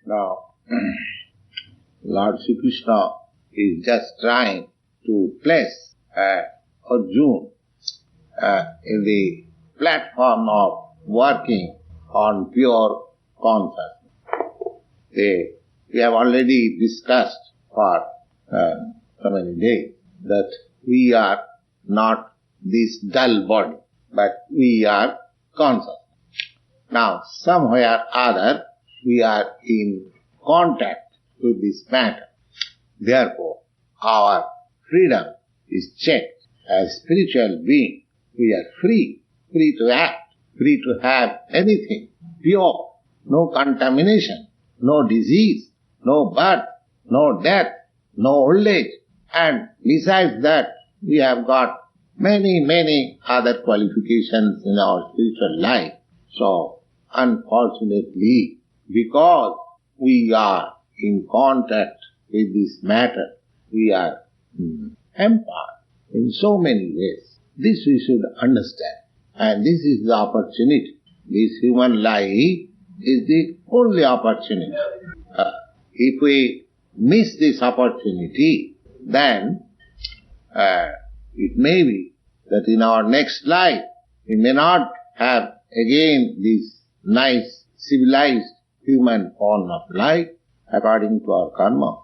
Now, Lord Sri Krishna is just trying to place Arjuna in the platform of working on pure consciousness. We have already discussed for so many days that we are not this dull body, but we are conscious. Now, somewhere or other, we are in contact with this matter. Therefore, our freedom is checked. As spiritual beings, we are free to act, free to have anything, pure, no contamination, no disease, no birth, no death, no old age. And besides that, we have got many other qualifications in our spiritual life. So, unfortunately, because we are in contact with this matter, we are hampered in so many ways. This we should understand. And this is the opportunity. This human life is the only opportunity. If we miss this opportunity, then it may be that in our next life we may not have again this nice, civilized human form of life according to our karma.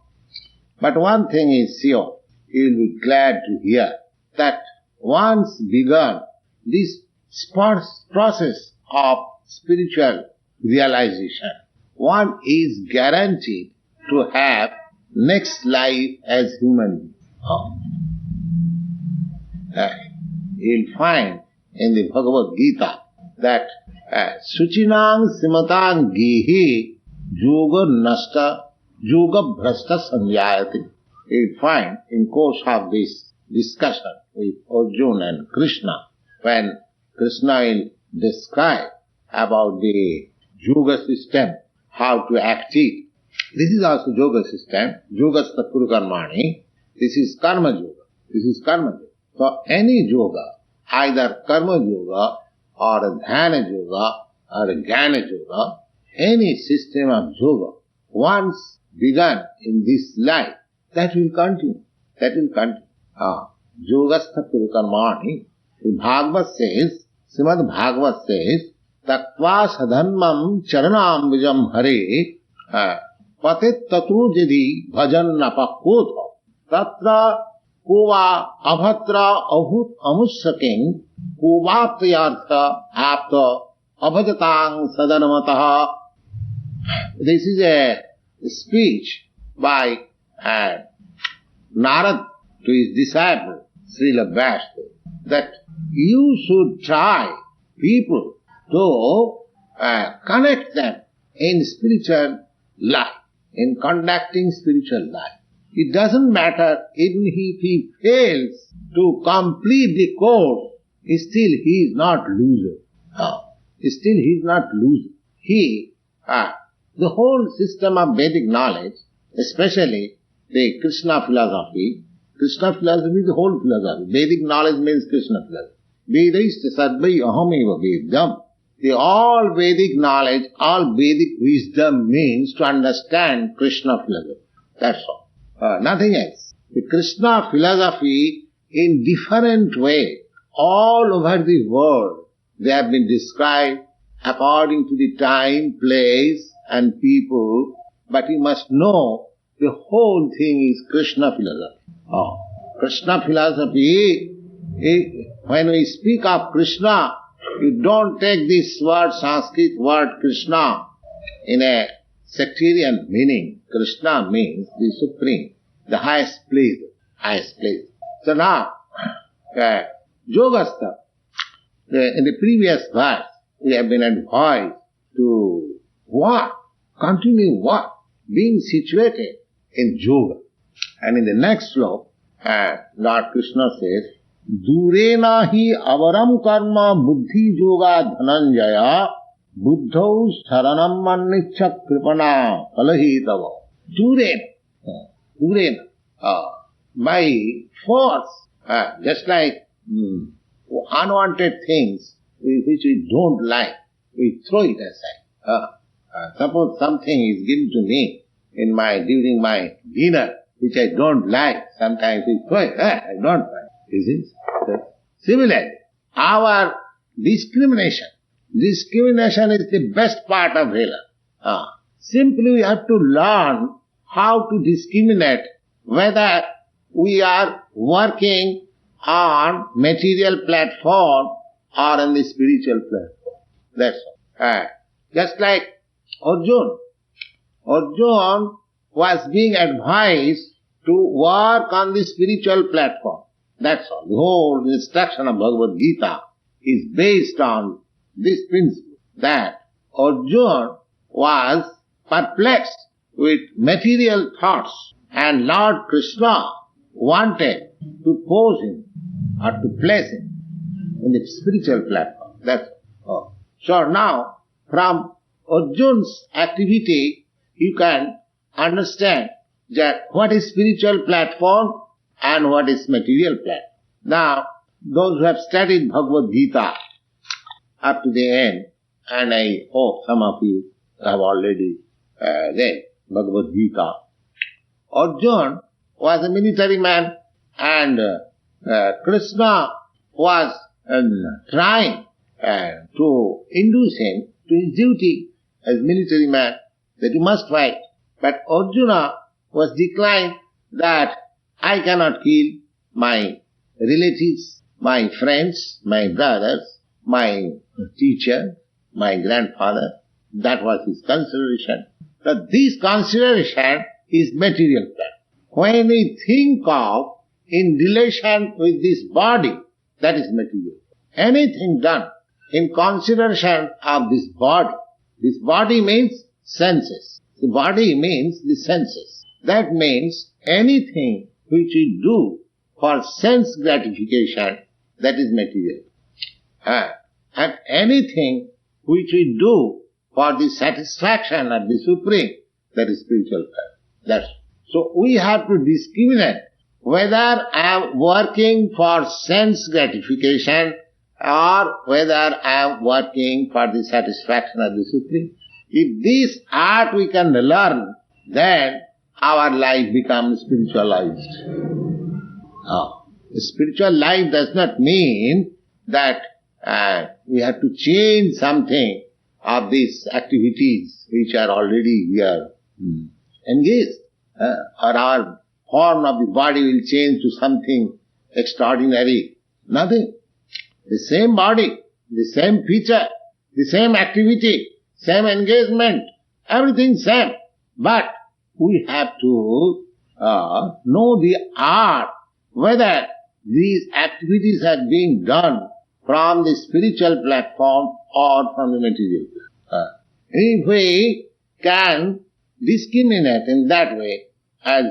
But one thing is sure, you will be glad to hear that once begun this process of spiritual realization, one is guaranteed to have next life as human being. You'll find in the Bhagavad Gita that Suchinang Simatang Gehi Yoga Nasta Yoga Bhrasta Sanjayati. You'll find in course of this discussion with Arjuna and Krishna, when Krishna will describe about the yoga system, how to act it. This is also yoga system, yogastha kuru karmani. This is karma yoga. So any yoga, either karma yoga or dhyana yoga or jnana yoga, any system of yoga, once begun in this life, that will continue. Yogastha kuru karmani. Bhagavad says, Srimad Bhagavad says, Tattva sadhanmam charanam vijam hare patit tatu jadi bhajan napakotha tatra kova abhatra abhut amussaking kovaptayartha apta abhajatang sadanamataha. This is a speech by Narad to his disciple, Srila Prabhupada, that you should try people to connect them in spiritual life, in conducting spiritual life. It doesn't matter even if he fails to complete the course, still he is not loser. The whole system of Vedic knowledge, especially the Krishna philosophy, the whole philosophy. Vedic knowledge means Krishna philosophy. Vedaista sarvai ahameva vedam. The all Vedic knowledge, all Vedic wisdom means to understand Krishna philosophy. That's all. Nothing else. The Krishna philosophy in different way, all over the world, they have been described according to the time, place and people, but you must know the whole thing is Krishna philosophy. Krishna philosophy, when we speak of Krishna, you don't take this word, Sanskrit word Krishna, in a sectarian meaning. Krishna means the supreme, the highest place. So now, Yogastha, in the previous verse, we have been advised to what? Continue what? Being situated in yoga. And in the next sloka, Lord Krishna says, Durena hi avaram karma buddhi yoga dhananjaya buddhau saranam mannicha kripana kalahitava. Durena. By force, just like unwanted things which we don't like, we throw it aside. Suppose something is given to me during my dinner, which I don't like, sometimes it's going, I don't like. This is similarly, our discrimination is the best part of Veda. Simply we have to learn how to discriminate whether we are working on material platform or on the spiritual platform. That's all. Just like Arjuna was being advised to work on the spiritual platform. That's all. The whole instruction of Bhagavad Gita is based on this principle, that Arjuna was perplexed with material thoughts, and Lord Krishna wanted to pose him or to place him in the spiritual platform. That's all. So now, from Arjuna's activity, you can understand that what is spiritual platform and what is material platform. Now, those who have studied Bhagavad Gita up to the end, and I hope some of you have already read Bhagavad Gita. Arjuna was a military man, and Krishna was trying to induce him to his duty as military man, that you must fight. But Arjuna was declined that I cannot kill my relatives, my friends, my brothers, my teacher, my grandfather. That was his consideration. But this consideration is material plan. When we think of in relation with this body, that is material. Anything done in consideration of this body means senses. The body means the senses. That means anything which we do for sense gratification, that is material. And anything which we do for the satisfaction of the Supreme, that is spiritual power. So we have to discriminate whether I am working for sense gratification or whether I am working for the satisfaction of the Supreme. If this art we can learn, then our life becomes spiritualized. Spiritual life does not mean that we have to change something of these activities which are already here engaged, or our form of the body will change to something extraordinary. Nothing. The same body, the same feature, the same activity, same engagement, everything same. But we have to know the art, whether these activities are being done from the spiritual platform or from the material platform. If we can discriminate in that way, as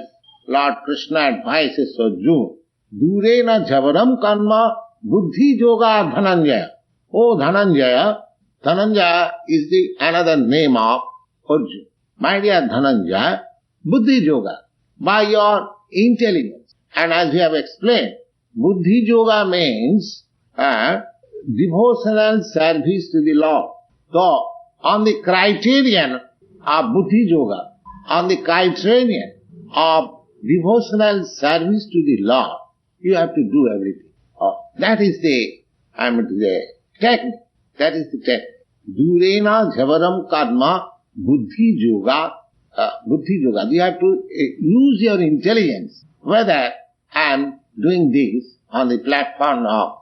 Lord Krishna advises Arjuna, Durena javaram karma buddhi yoga dhananjaya. Oh Dhananjaya, Dhananjaya is the another name of Arjuna. My dear Dhananjaya, buddhi yoga, by your intelligence. And as we have explained, buddhi yoga means devotional service to the Lord. So, on the criterion of buddhi yoga, on the criterion of devotional service to the Lord, you have to do everything. That is the technique. That is the technique. Durena javaram karma buddhi yoga. You have to use your intelligence, whether I am doing this on the platform of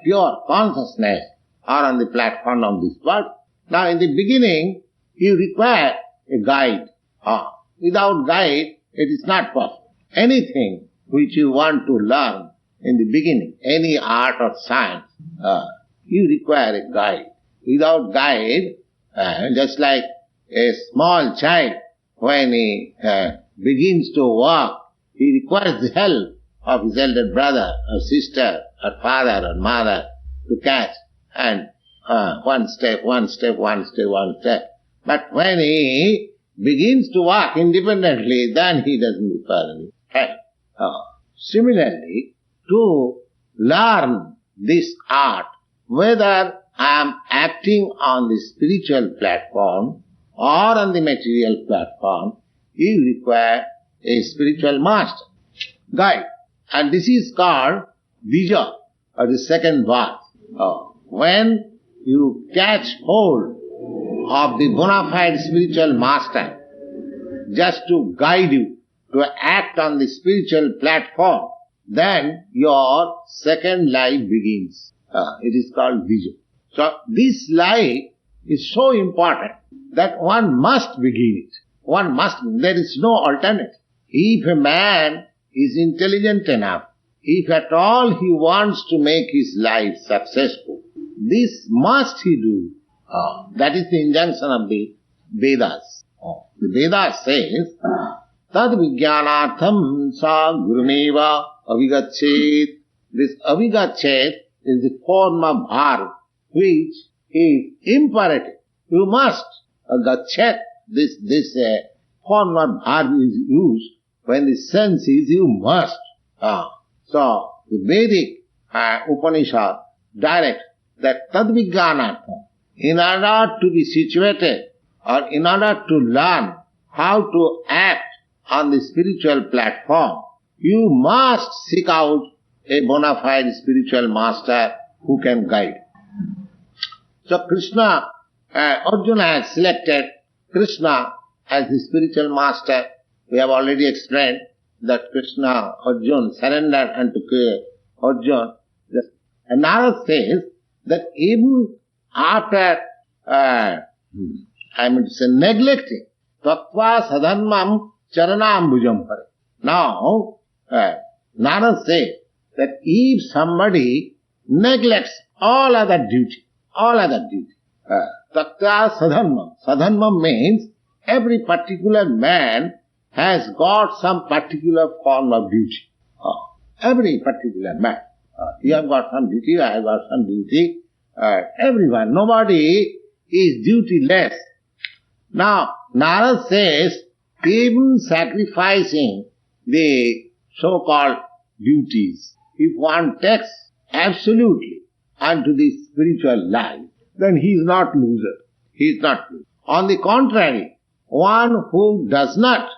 pure consciousness or on the platform of this world. Now in the beginning, you require a guide. Without guide, it is not possible. Anything which you want to learn in the beginning, any art or science, you require a guide. Without guide, just like a small child, when he begins to walk, he requires the help of his elder brother or sister or father or mother to catch, and one step. But when he begins to walk independently, then he doesn't require any help. Similarly, to learn this art, whether I am acting on the spiritual platform or on the material platform, you require a spiritual master, guide. And this is called Vija, or the second verse. When you catch hold of the bona fide spiritual master, just to guide you to act on the spiritual platform, then your second life begins. It is called Vija. So this life is so important that one must begin it. One must. There is no alternative. If a man is intelligent enough, if at all he wants to make his life successful, this must he do. That is the injunction of the Vedas. The Vedas says, Tad vijnanatham sa gurumeva avigachet. This avigachet is the form of bhar, which is imperative. You must. Gachet, this form of bhar is used when the sense is you must. So the Vedic Upanishad directs that tad vijnanatham, in order to be situated or in order to learn how to act on the spiritual platform, you must seek out a bona fide spiritual master who can guide. So Krishna, Arjuna has selected Krishna as the spiritual master. We have already explained that Krishna, Arjuna, surrendered unto Arjuna. And Narada says that even after, neglecting, tattva sadhanmam charanambujam pare. Now, Narada says that if somebody neglects all other duty, tattva sadhanmam means every particular man has got some particular form of duty. Every particular man. You have got some duty, I have got some duty. Everyone, nobody is duty-less. Now, Narada says, even sacrificing the so-called duties, if one takes absolutely unto the spiritual life, then he is not loser. He is not loser. On the contrary, one who does not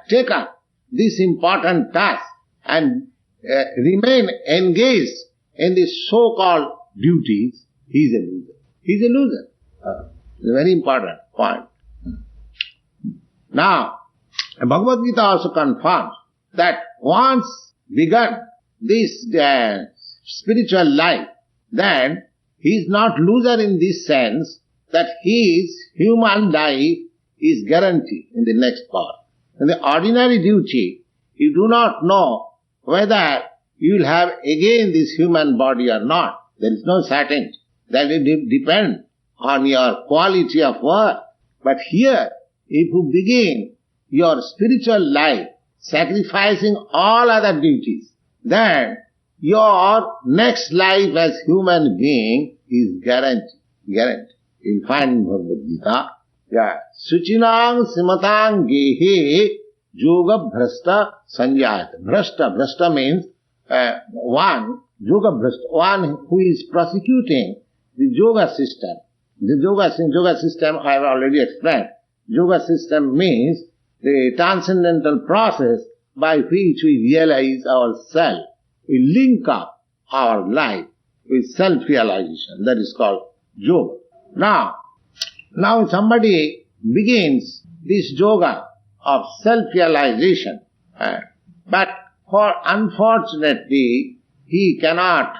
take up this important task and remain engaged in the so-called duties, he is a loser. He is a loser. It's a very important point. Now, Bhagavad Gita also confirms that once begun this spiritual life, then he is not loser in this sense that his human life is guaranteed in the next part. In the ordinary duty, you do not know whether you will have again this human body or not. There is no certainty. That will depend on your quality of work. But here, if you begin your spiritual life sacrificing all other duties, then your next life as human being is guaranteed. Guaranteed. You'll find in Bhagavad Gita, Suchinang simatang gehe yoga bhrasta sanjayata. Bhrasta means one, yoga bhrasta, one who is prosecuting the yoga system. The yoga system I have already explained. Yoga system means the transcendental process by which we realize ourselves. We link up our life with self-realization. That is called yoga. Now somebody begins this yoga of self-realization, but unfortunately he cannot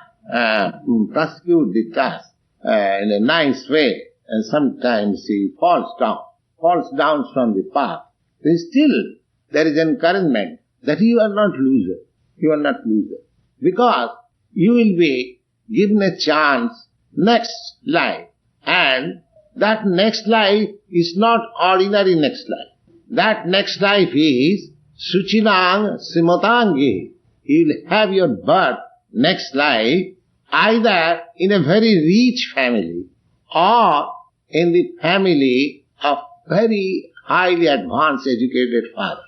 prosecute the task in a nice way, and sometimes he falls down from the path. Still there is encouragement that you are not loser. You are not loser. Because you will be given a chance next life, and that next life is not ordinary next life. That next life is Suchinang Simatangi. You will have your birth next life either in a very rich family or in the family of very highly advanced educated father.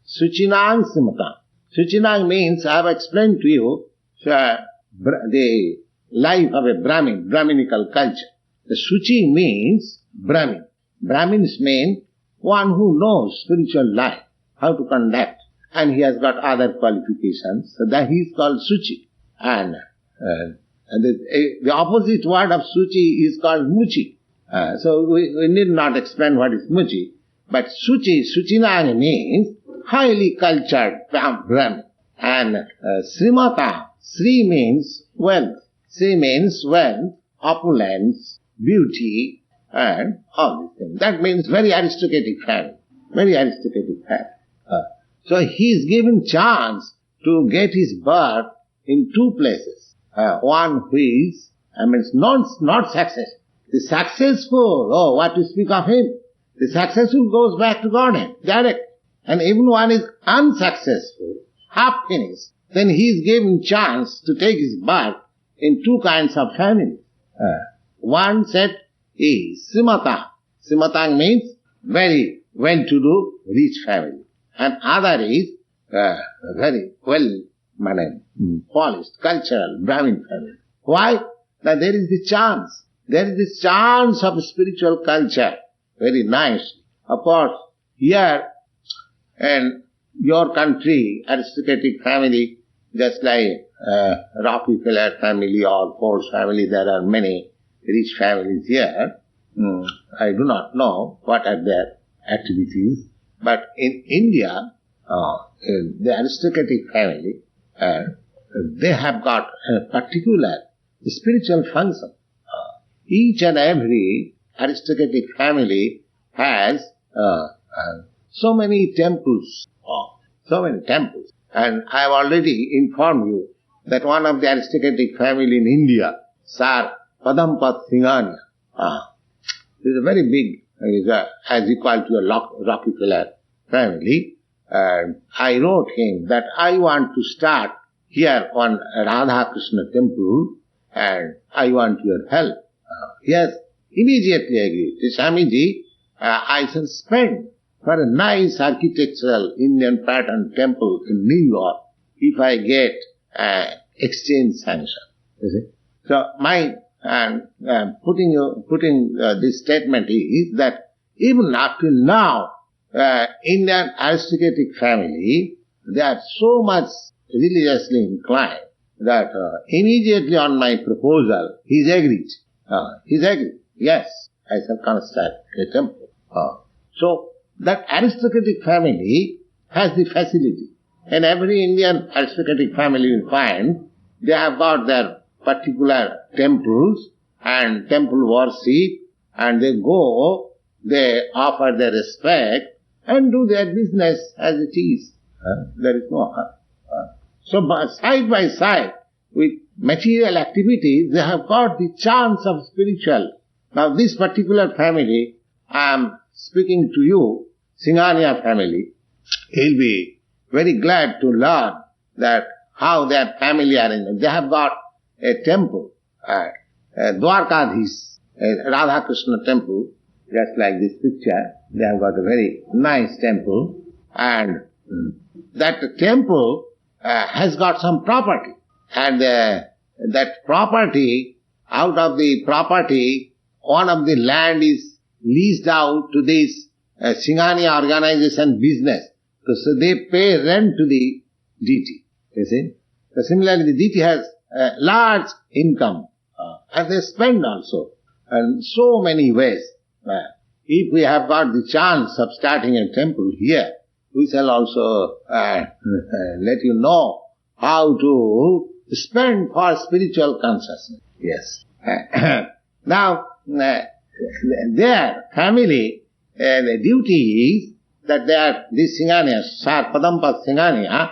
Suchinang Simatang. Suchinang means, I have explained to you, the life of a Brahmin, Brahminical culture. The Suchi means Brahmin. Brahmins mean one who knows spiritual life, how to conduct, and he has got other qualifications. So that he is called Suchi. And the opposite word of Suchi is called Muchi. So we need not explain what is Muchi. But Suchinani means highly cultured Brahmin. And Srimata, Sri means wealth. Sri means wealth, opulence, beauty, and all these things. That means very aristocratic family. Very aristocratic family. So he is given chance to get his birth in two places. One who is, not successful. The successful, what to speak of him? The successful goes back to Godhead, direct. And even one is unsuccessful, half finished, then he is given chance to take his birth in two kinds of families. One set is Srimata. Srimata means very well-to-do, rich family. And other is very polished, cultural, Brahmin family. Why? That there is the chance. There is the chance of spiritual culture. Very nice. Of course, here in your country, aristocratic family, just like Rockefeller family or Ford family, there are many rich families here. I do not know what are their activities, but in India, the aristocratic family, they have got a particular spiritual function. Each and every aristocratic family has so many temples. And I have already informed you that one of the aristocratic family in India, Sir Padampat Singhania, is a very big, as equal to a Rockefeller family. And I wrote him that I want to start here one Radha Krishna temple and I want your help. Yes, immediately agreed. Swamiji, I shall spend for a nice architectural Indian pattern temple in New York if I get exchange sanction. You see? So my putting this statement is that even up till now, Indian aristocratic family, they are so much religiously inclined that immediately on my proposal, he's agreed. He's agreed. Yes, I shall construct a temple. So that aristocratic family has the facility. And every Indian aristocratic family you find, they have got their particular temples and temple worship, and they go, they offer their respect and do their business as it is. There is no harm. So side by side with material activities, they have got the chance of spiritual. Now this particular family, I am speaking to you, Singhania family, he'll be very glad to learn that how their family arrangement. They have got a temple, Dwarkadhish, a Radha Krishna temple, just like this picture. They have got a very nice temple, and that temple has got some property, and that property, out of the property, one of the land is leased out to this Singhania organization business. So they pay rent to the deity. You see? So similarly, the deity has a large income, and they spend also in so many ways. If we have got the chance of starting a temple here, we shall also let you know how to spend for spiritual consciousness. Yes. Now, their family, the duty is that they are, this Singhania, Sar Padampat Singhania,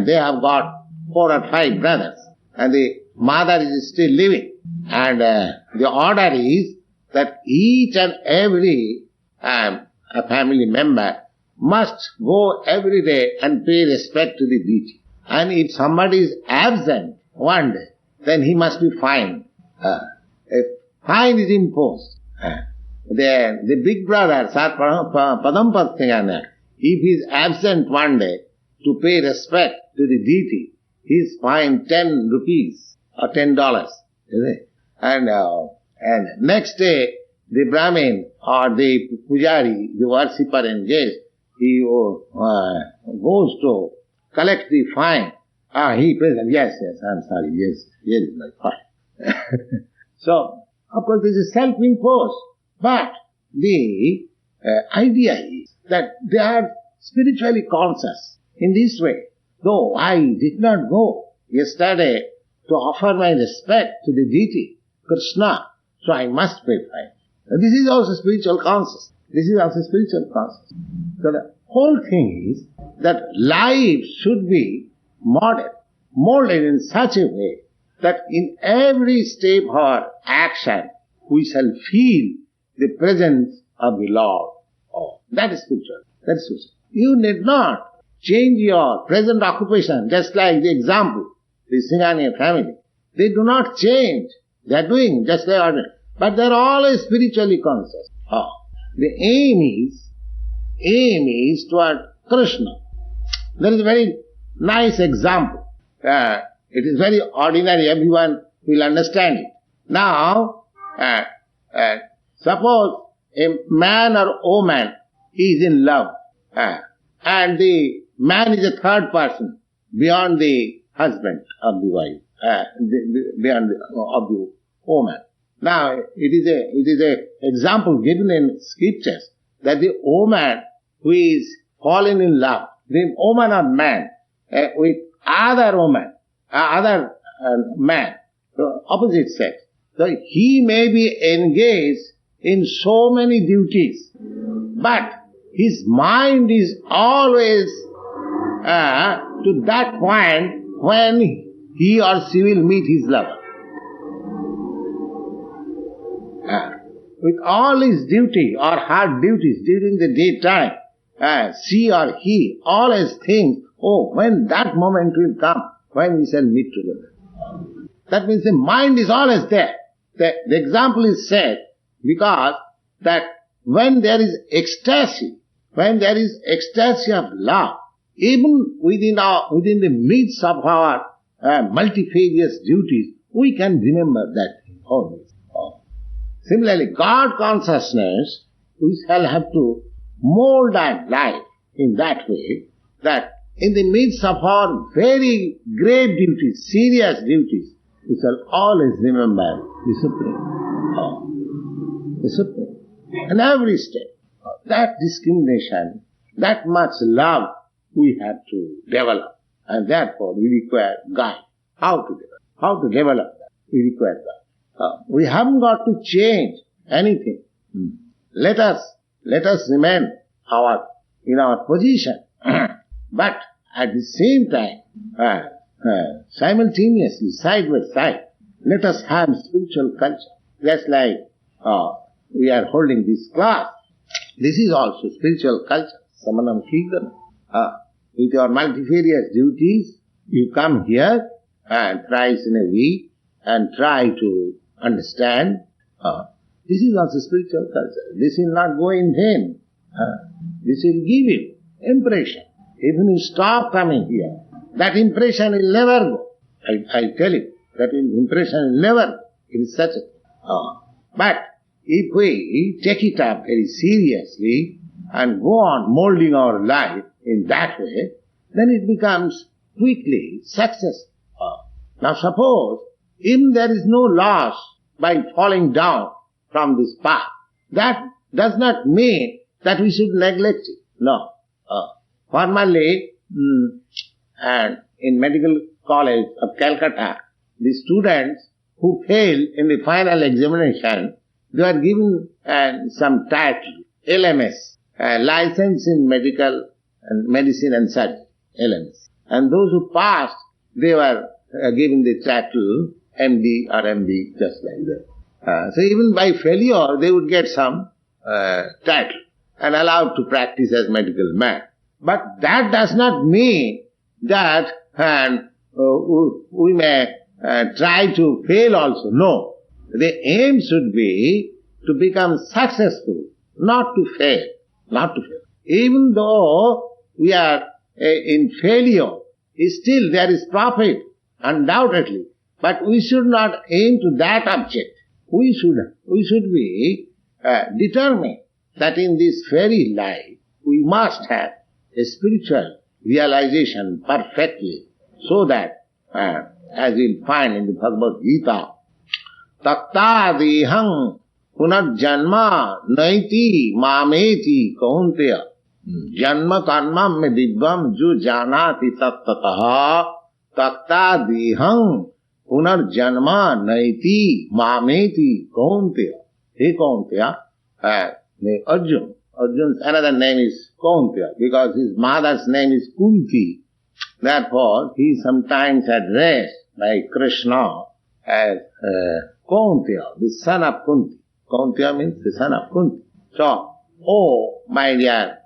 they have got 4 or 5 brothers, and the mother is still living. And the order is that each and every a family member must go every day and pay respect to the deity. And if somebody is absent one day, then he must be fined. A fine is imposed. The big brother, Sar Padampat Singhania, if he is absent one day to pay respect to the deity, he is fined 10 rupees or $10. And next day, the Brahmin or the Pujari, the worshipper engaged, he goes to collect the fine. He presents, yes, I'm sorry, yes, here is my fine. So, of course, this is self-imposed. But the idea is that they are spiritually conscious in this way. Though I did not go yesterday to offer my respect to the deity, Krishna, so I must pay fine. This is also spiritual consciousness. So the whole thing is that life should be molded in such a way that in every step of our action we shall feel the presence of the Lord. Oh, that is spiritual. You need not change your present occupation, just like the example, the Singhania family. They do not change. They are doing just like ordinary. But they are always spiritually conscious. Oh. The aim is toward Krishna. There is a very nice example. It is very ordinary, everyone will understand it. Now, suppose a man or woman is in love, and the man is a third person beyond the husband of the wife, beyond of the woman. Now, it is a example given in scriptures that the woman who is fallen in love, the woman or man with other woman, other man, the opposite sex. So he may be engaged in so many duties, but his mind is always to that point when he or she will meet his lover. With all his duty or hard duties during the daytime, she or he always thinks, oh, when that moment will come, when we shall meet together. That means the mind is always there. The example is said because that when there is ecstasy of love, even within the midst of our multifarious duties, we can remember that thing always. Similarly, God consciousness, we shall have to mold our life in that way that in the midst of our very grave duties, serious duties, we shall always remember the Supreme. The Supreme. In every step. That discrimination, that much love we have to develop. And therefore we require guide. How to develop that? We require guide. We haven't got to change anything. Let us remain in our position. But at the same time, simultaneously, side by side, let us have spiritual culture. Just like we are holding this class. This is also spiritual culture. Samanam Kirtana. With your multifarious duties, you come here thrice in a week and try to understand. This is also spiritual culture. This will not go in vain. This will give you impression. Even if you stop coming here, that impression will never go. I tell you, that impression will never go. It is such a... But if we take it up very seriously and go on molding our life in that way, then it becomes quickly successful. Now suppose, if there is no loss by falling down from this path, that does not mean that we should neglect it. No. Formerly, and in medical college of Calcutta, the students who failed in the final examination, they were given some title, LMS, license in medical and medicine and surgery, LMS. And those who passed, they were given the title MD or MD, just like that. So even by failure, they would get some title and allowed to practice as medical man. But that does not mean that we may try to fail also. No. The aim should be to become successful, not to fail. Not to fail. Even though we are in failure, still there is profit, undoubtedly. But we should not aim to that object. We should be determined that in this very life we must have a spiritual realization perfectly, so that, as you'll find in the Bhagavad Gita, takta dehang punarjanma naiti mameti kaunteya janma karma me divyam ju janati tattataha takta dehang punarjanma naiti mameti kaunteya. He Kaunteya, Arjun's another name is Kaunteya because his mother's name is Kunti. Therefore, he sometimes addressed by Krishna as Kaunteya, the son of Kunti. Kaunteya means the son of Kunti. So, oh my dear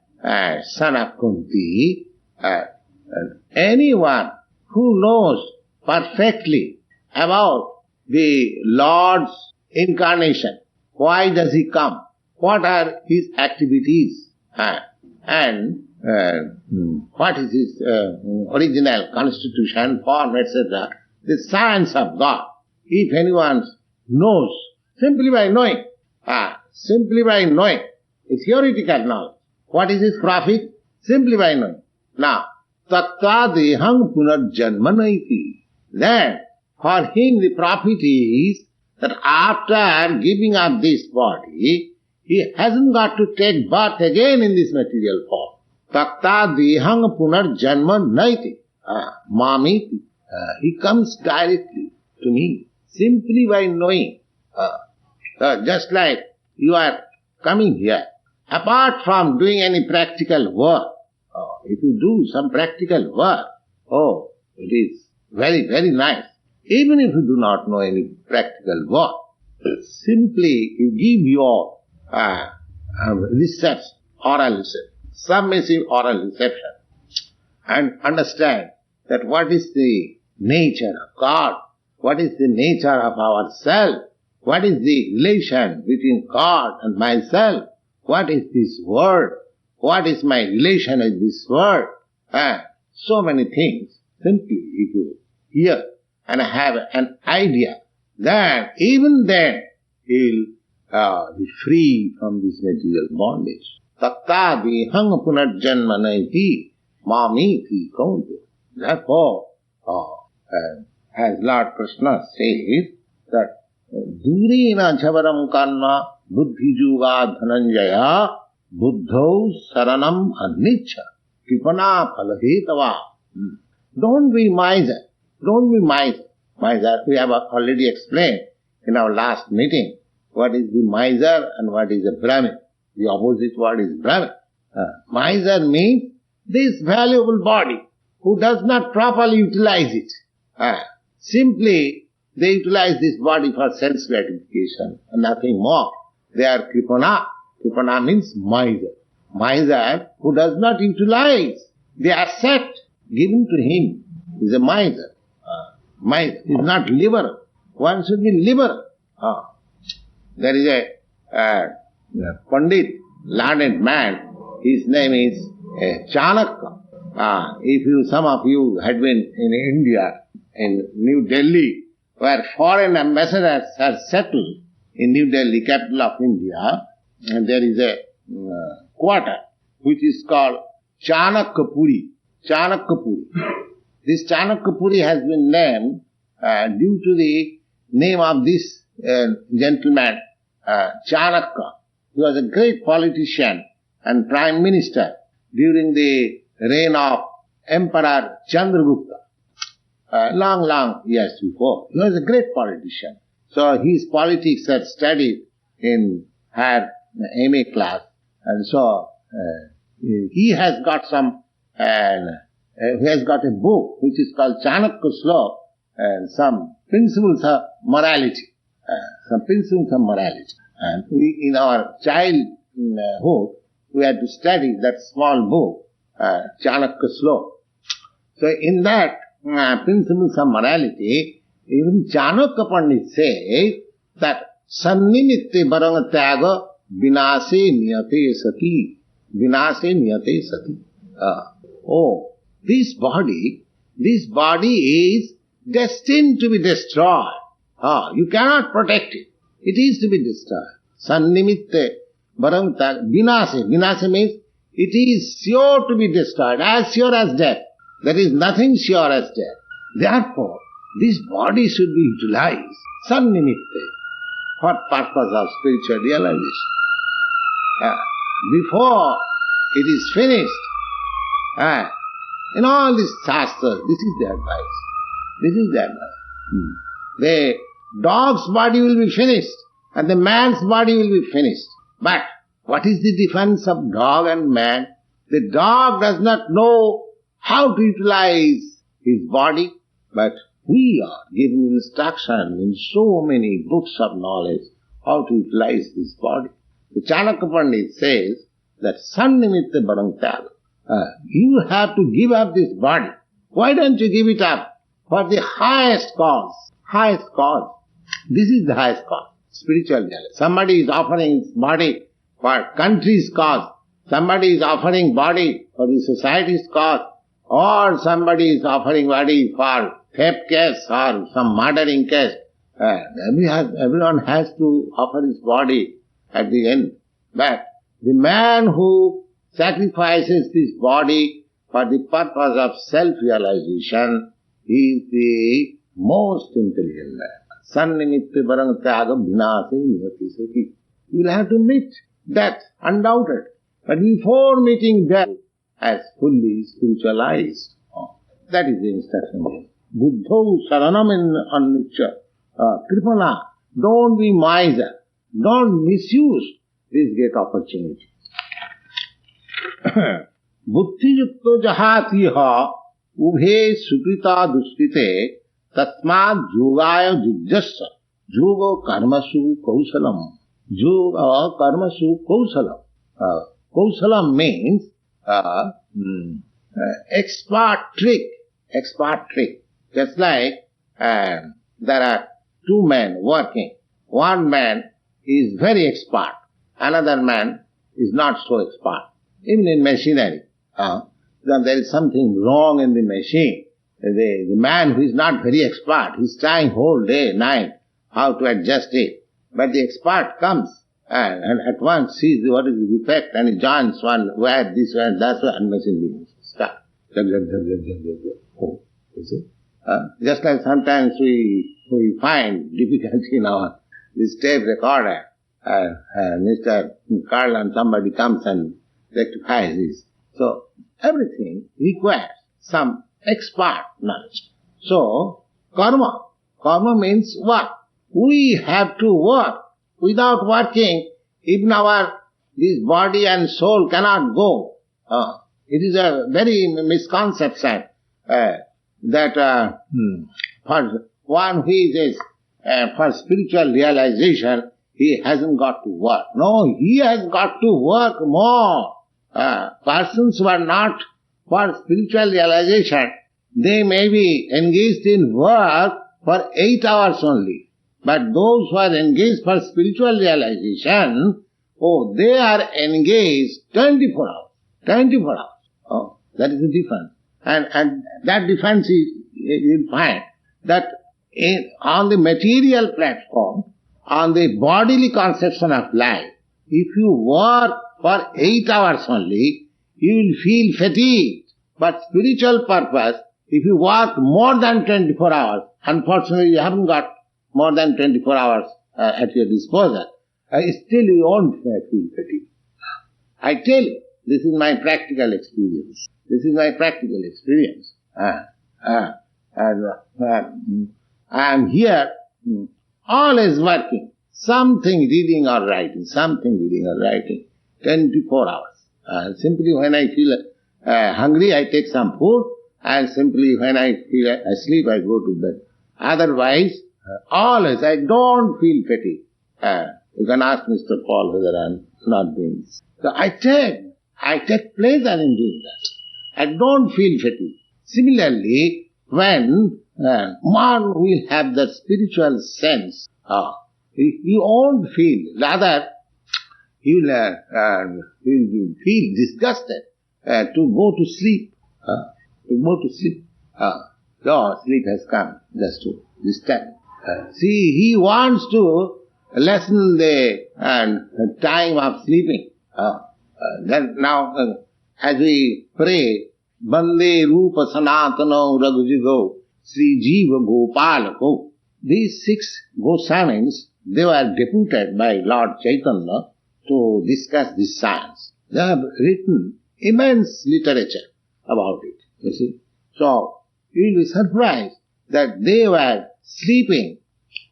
son of Kunti, anyone who knows perfectly about the Lord's incarnation, why does he come? What are his activities? And what is his original constitution, form, etc. The science of God. If anyone knows, simply by knowing, it's theoretical knowledge. What is his profit? Simply by knowing. Now, tatta dehang punarjanma naiti. Then, for him the profit is that after giving up this body, he hasn't got to take birth again in this material form. Takta dehang punarjanma naiti. Mamiti. He comes directly to me, simply by knowing. Just like you are coming here, apart from doing any practical work, if you do some practical work, it is very, very nice. Even if you do not know any practical work, simply you give your reception, oral reception, submissive oral reception, and understand that what is the nature of God, what is the nature of ourself, what is the relation between God and myself, what is this world, what is my relation with this world, so many things. Simply if you hear and have an idea, then even then you will be free from this material bondage. Takta dehang punarjanma naiti mamiti kaunteya. Therefore, as Lord Krishna says that Durena jhavaram karma buddhi juga dhananjaya buddhau saranam aniccha kripana phalhetava. Don't be miser. Don't be miser. Miser, we have already explained in our last meeting what is the miser and what is the Brahmin. The opposite word is Brahmin. Miser means this valuable body who does not properly utilize it. Simply they utilize this body for sense gratification and nothing more. They are kripana. Kripana means miser. Miser who does not utilize the asset given to him is a miser. Miser is not liberal. One should be liberal. There is a Pandit, learned man, his name is Chanakya. Some of you had been in India, in New Delhi, where foreign ambassadors are settled in New Delhi, capital of India, and there is a quarter which is called Chanakyapuri. Chanakyapuri. This Chanakyapuri has been named due to the name of this gentleman, Chanakya. He was a great politician and prime minister during the reign of Emperor Chandragupta. Long years before. He was a great politician. So his politics are studied in her MA class. And so he has got a book which is called Chanakya Slok and some principles of morality. And we, in our childhood, we had to study that small book, Chanakya Slok. So in that principles of morality, even Chanakya Pandit says that Sannimitte barang tyaga vinase niyate sati. Vinase niyate sati. This body is destined to be destroyed. You cannot protect it. It is to be destroyed. Sannimitte Baranta Vinase. Vinase means it is sure to be destroyed, as sure as death. There is nothing sure as death. Therefore, this body should be utilized, sannimitte, for purpose of spiritual realization. Before it is finished, in all these shastras, this is the advice. This is the advice. The dog's body will be finished and the man's body will be finished. But what is the difference of dog and man? The dog does not know how to utilize his body, but we are given instruction in so many books of knowledge how to utilize this body. The Chanakya Pandit says that sannimitte barantyaga. You have to give up this body. Why don't you give it up? For the highest cause. Highest cause. This is the highest cause. Spiritual realization. Somebody is offering his body for country's cause. Somebody is offering body for the society's cause. Or somebody is offering body for theft case or some murdering case. Everyone has to offer his body at the end. But the man who sacrifices this body for the purpose of self-realization is the most intelligent man. Sannimitte barantyaga vinase nihati sati. You will have to meet death, undoubted. But before meeting death, as fully spiritualized. That is the instruction. Buddho saranam in nature. Kripana, don't be miser. Don't misuse this great opportunity. Buddhi yukto jahatiha ubhe sukrita duskrite tasmad yogaya jujjassa yoga karmasu kausalam. Yoga karmasu kausalam. Kausalam means expert trick. Expert trick. Just like there are two men working. One man is very expert. Another man is not so expert. Even in machinery. Then there is something wrong in the machine. The man who is not very expert, he is trying whole day, night, how to adjust it. But the expert comes and at once sees what is the defect and he joins one where this one, that one, and machine begins to start. Oh, you see? Just like sometimes we find difficulty in our this tape recorder. Mr. Carl and somebody comes and rectifies this. So everything requires some expert knowledge. So karma. Karma means work. We have to work. Without working, even this body and soul cannot go. It is a very misconception that for one who is for spiritual realization, he hasn't got to work. No, he has got to work more. Persons who are not for spiritual realization, they may be engaged in work for 8 hours only. But those who are engaged for spiritual realization, they are engaged 24 hours. 24 hours. That is the difference. And that difference is, you'll find that on the material platform, on the bodily conception of life, if you work for 8 hours only, you will feel fatigued. But spiritual purpose, if you work more than 24 hours, unfortunately you haven't got more than 24 hours at your disposal, still you won't feel fatigued. I tell you, this is my practical experience. This is my practical experience. I am here, always working. Something reading or writing, 24 hours. Simply when I feel hungry, I take some food, and simply when I feel asleep, I go to bed. Otherwise, always, I don't feel fatigue. You can ask Mr. Paul whether I am not doing this. So I take pleasure in doing that. I don't feel fatigue. Similarly, when one will have that spiritual sense, he won't feel, rather he will feel disgusted to go to sleep. So sleep has come just to this time. See, he wants to lessen the time of sleeping. Then now, as we pray, Bande Rupa Sanatano Raghujigo Sri Jiva Gopalako, these 6 Goswamis, they were deputed by Lord Chaitanya to discuss this science. They have written immense literature about it, you see. So, you will be surprised that they were sleeping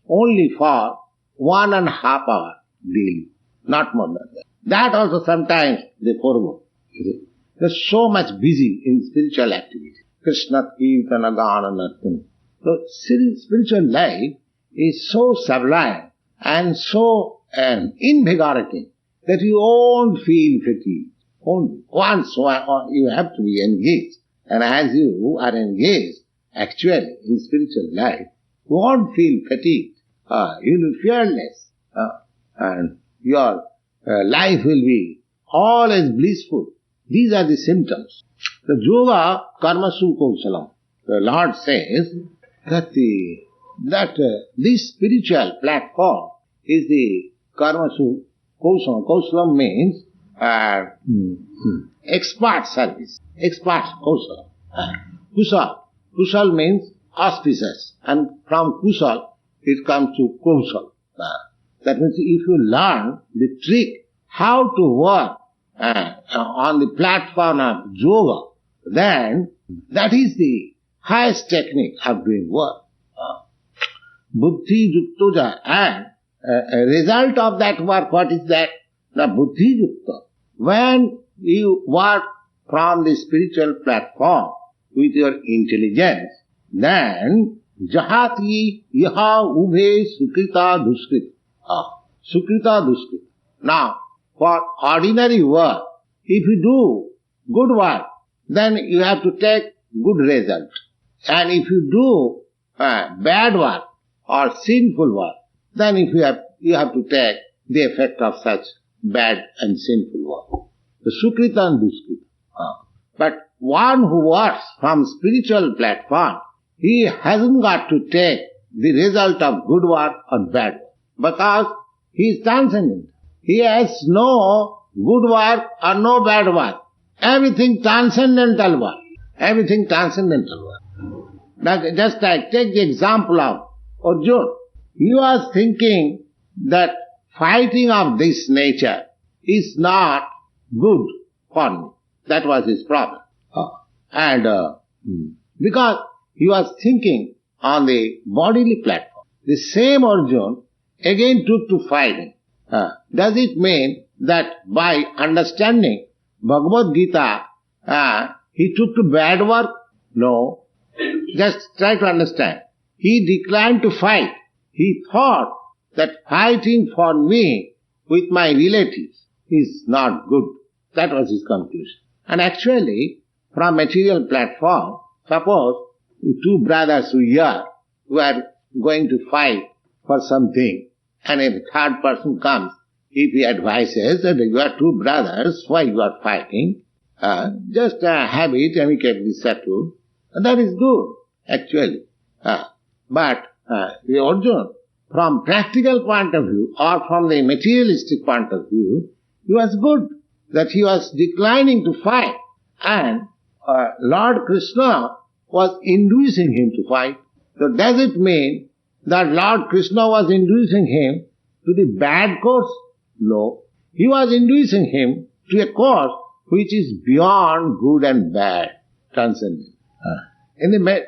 only for 1.5 hours daily, not more than that. That also sometimes they forego. You see. They're so much busy in spiritual activity. Krishna Kirtana Gana Nartana. So spiritual life is so sublime and so invigorating that you won't feel fatigue. Once you have to be engaged. And as you are engaged actually in spiritual life, you won't feel fatigued. You will be fearless. And your life will be always blissful. These are the symptoms. The yoga karmasu kausalam. The Lord says that this spiritual platform is the karmasu kausalam. Kausalam means expert service. Expert kausalam. Kusal. Kusal means auspicious. And from kusal it comes to kausal. That means if you learn the trick how to work on the platform of yoga, then that is the highest technique of doing work. Buddhi yukta, and a result of that work, what is that? The buddhi yukta. When you work from the spiritual platform with your intelligence, then jahati yaha ubhe sukrita duskrita. Sukrita duskrita. Now, for ordinary work, if you do good work, then you have to take good result. And if you do bad work or sinful work, then you have to take the effect of such bad and sinful work. The Sukrita and Duskrita. But one who works from spiritual platform, he hasn't got to take the result of good work or bad work, because he is transcendent. He has no good work or no bad work. Everything transcendental work. Everything transcendental work. Now just take the example of Arjuna. He was thinking that fighting of this nature is not good for me. That was his problem. And because he was thinking on the bodily platform, the same Arjuna again took to fighting. Does it mean that by understanding Bhagavad Gita, he took to bad work? No. Just try to understand. He declined to fight. He thought that fighting for me with my relatives is not good. That was his conclusion. And actually, from material platform, suppose 2 brothers who are going to fight for something, and a third person comes, if he advises that you are 2 brothers, why you are fighting, just have it amicably settled, that is good, actually. But the Arjuna, from practical point of view or from the materialistic point of view, he was good that he was declining to fight, and Lord Krishna was inducing him to fight. So does it mean that Lord Krishna was inducing him to the bad course? No. He was inducing him to a course which is beyond good and bad, transcendent.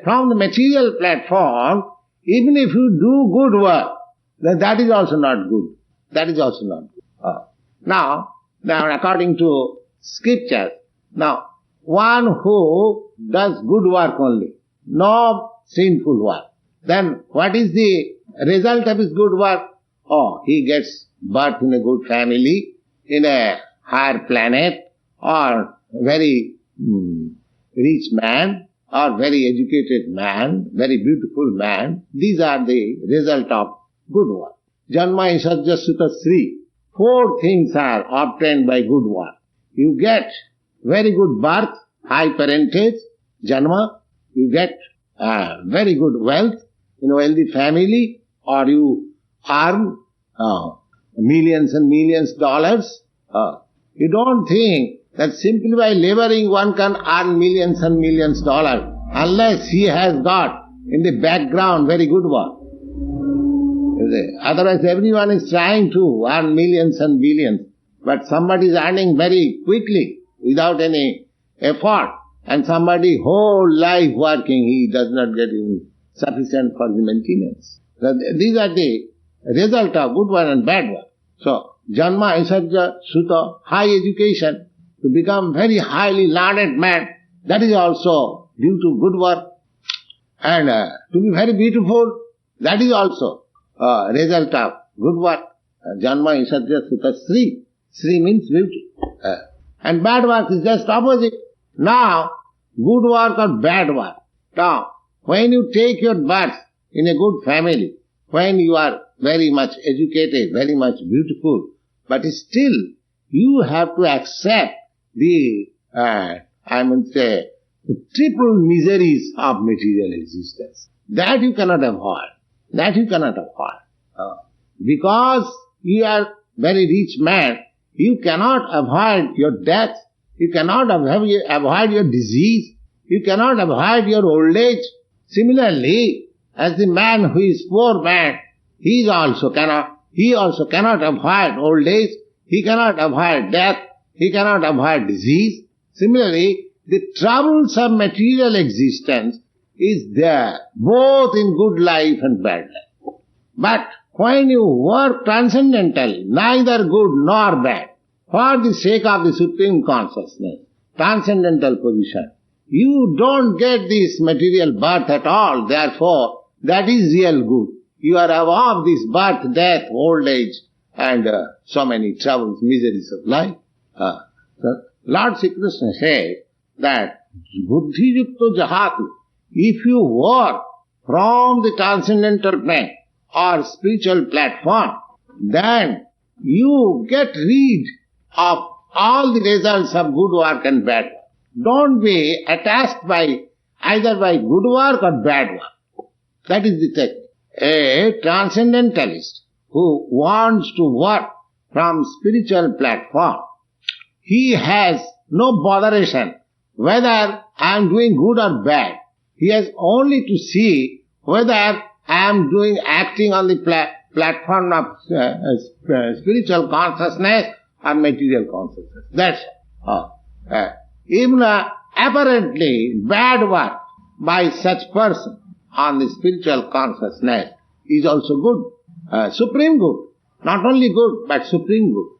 From the material platform, even if you do good work, then that is also not good. That is also not good. Now, according to scriptures, now, one who does good work only, no sinful work, then what is the result of his good work? Oh, he gets birth in a good family, in a higher planet, or very rich man, or very educated man, very beautiful man. These are the result of good work. Janma Isajya Sutta Sri. 4 things are obtained by good work. You get very good birth, high parentage, Janma. You get very good wealth in a wealthy family, or you earn millions and millions dollars. You don't think that simply by laboring one can earn millions and millions dollars, unless he has got in the background very good work. Otherwise everyone is trying to earn millions and billions, but somebody is earning very quickly without any effort, and somebody whole life working, he does not get even sufficient for the maintenance. So these are the result of good work and bad work. So, Janma, Aisarja, Suta, high education, to become very highly learned man, that is also due to good work. And to be very beautiful, that is also a result of good work. Janma, Aisarja, Suta, Sri. Sri means beauty. And bad work is just opposite. Now, good work or bad work. Now, when you take your birth in a good family, when you are very much educated, very much beautiful, but still you have to accept the, triple miseries of material existence. That you cannot avoid. That you cannot avoid. Because you are very rich man, you cannot avoid your death, you cannot avoid your disease, you cannot avoid your old age. Similarly, as the man who is poor man, he also cannot avoid old age, he cannot avoid death, he cannot avoid disease. Similarly, the troubles of material existence is there, both in good life and bad life. But when you work transcendentally, neither good nor bad, for the sake of the Supreme Consciousness, transcendental position, you don't get this material birth at all, therefore, that is real good. You are above this birth, death, old age, and so many troubles, miseries of life. So Lord Sri Krishna said that, Buddhi yukto jahatu, if you work from the transcendental plane or spiritual platform, then you get rid of all the results of good work and bad work. Don't be attached by either by good work or bad work. That is the technique. A transcendentalist who wants to work from spiritual platform, he has no botheration whether I am doing good or bad. He has only to see whether I am acting on the platform of spiritual consciousness or material consciousness. That's all. Even apparently bad work by such person on the spiritual consciousness is also good, supreme good. Not only good, but supreme good.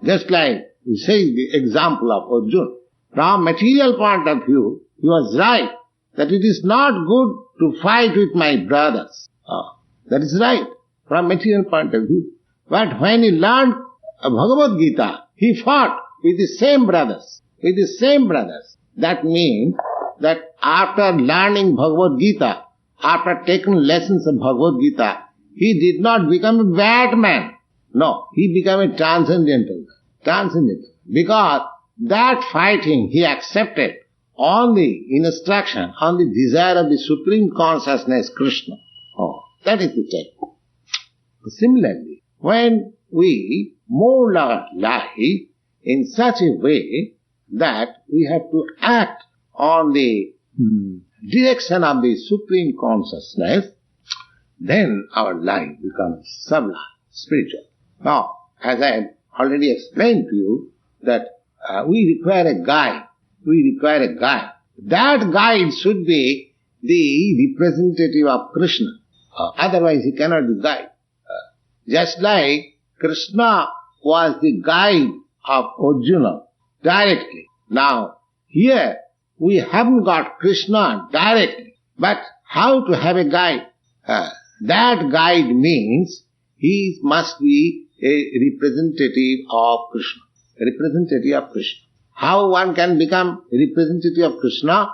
Just like we say the example of Arjuna. From material point of view, he was right that it is not good to fight with my brothers. That is right from material point of view. But when he learned Bhagavad Gita, he fought with the same brothers. With the same brothers. That means that after learning Bhagavad Gita, after taking lessons of Bhagavad Gita, he did not become a bad man. No, he became a transcendental man. Transcendental. Because that fighting he accepted on the instruction, on the desire of the Supreme Consciousness, Krishna. That is the technique. Similarly, when we mold our life in such a way that we have to act on the direction of the Supreme Consciousness, then our life becomes sublime, spiritual. Now, as I have already explained to you, that we require a guide. We require a guide. That guide should be the representative of Krishna. Otherwise he cannot be guide. Just like Krishna was the guide of Arjuna directly. Now, here we haven't got Krishna directly. But how to have a guide? That guide means he must be a representative of Krishna. A representative of Krishna. How one can become a representative of Krishna?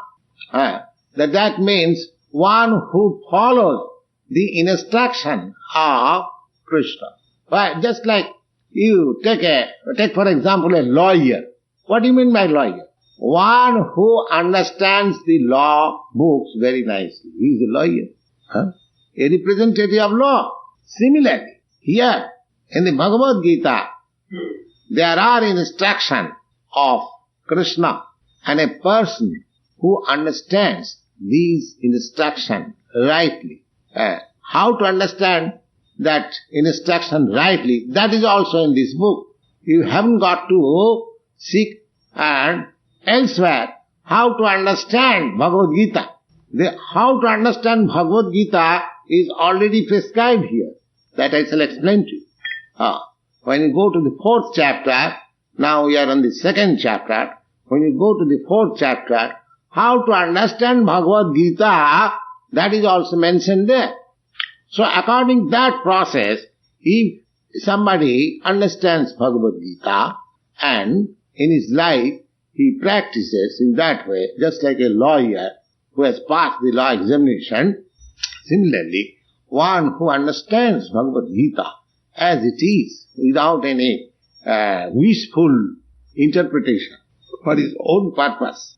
That means one who follows the instruction of Krishna. Right? Just like you take for example a lawyer. What do you mean by lawyer? One who understands the law books very nicely. He is a lawyer. A representative of law. Similarly, Here, in the Bhagavad Gita, there are instructions of Krishna, and a person who understands these instructions rightly. How to understand that instruction rightly, that is also in this book. You haven't got to seek and elsewhere how to understand Bhagavad Gita. How to understand Bhagavad Gita is already prescribed here. That I shall explain to you. When you go to the 4th chapter, now we are on the 2nd chapter, when you go to the 4th chapter, how to understand Bhagavad Gita, that is also mentioned there. So according to that process, if somebody understands Bhagavad Gita and in his life he practices in that way, just like a lawyer who has passed the law examination, similarly, one who understands Bhagavad Gita as it is, without any wishful interpretation for his own purpose.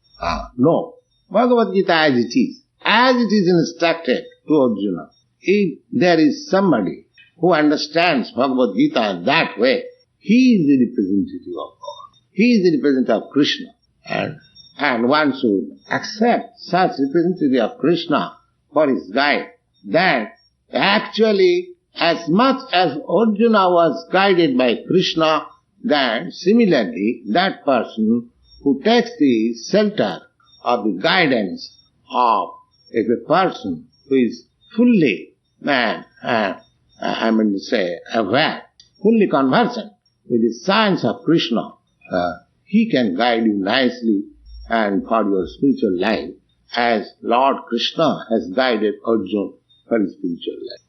No. Bhagavad Gita as it is instructed to Arjuna. If there is somebody who understands Bhagavad Gita in that way, he is the representative of God. He is the representative of Krishna. And one should accept such representative of Krishna for his guide. Then actually, as much as Arjuna was guided by Krishna, then similarly that person who takes the shelter of the guidance of a person who is fully aware, fully conversant with the science of Krishna, he can guide you nicely and for your spiritual life as Lord Krishna has guided Arjuna for his spiritual life.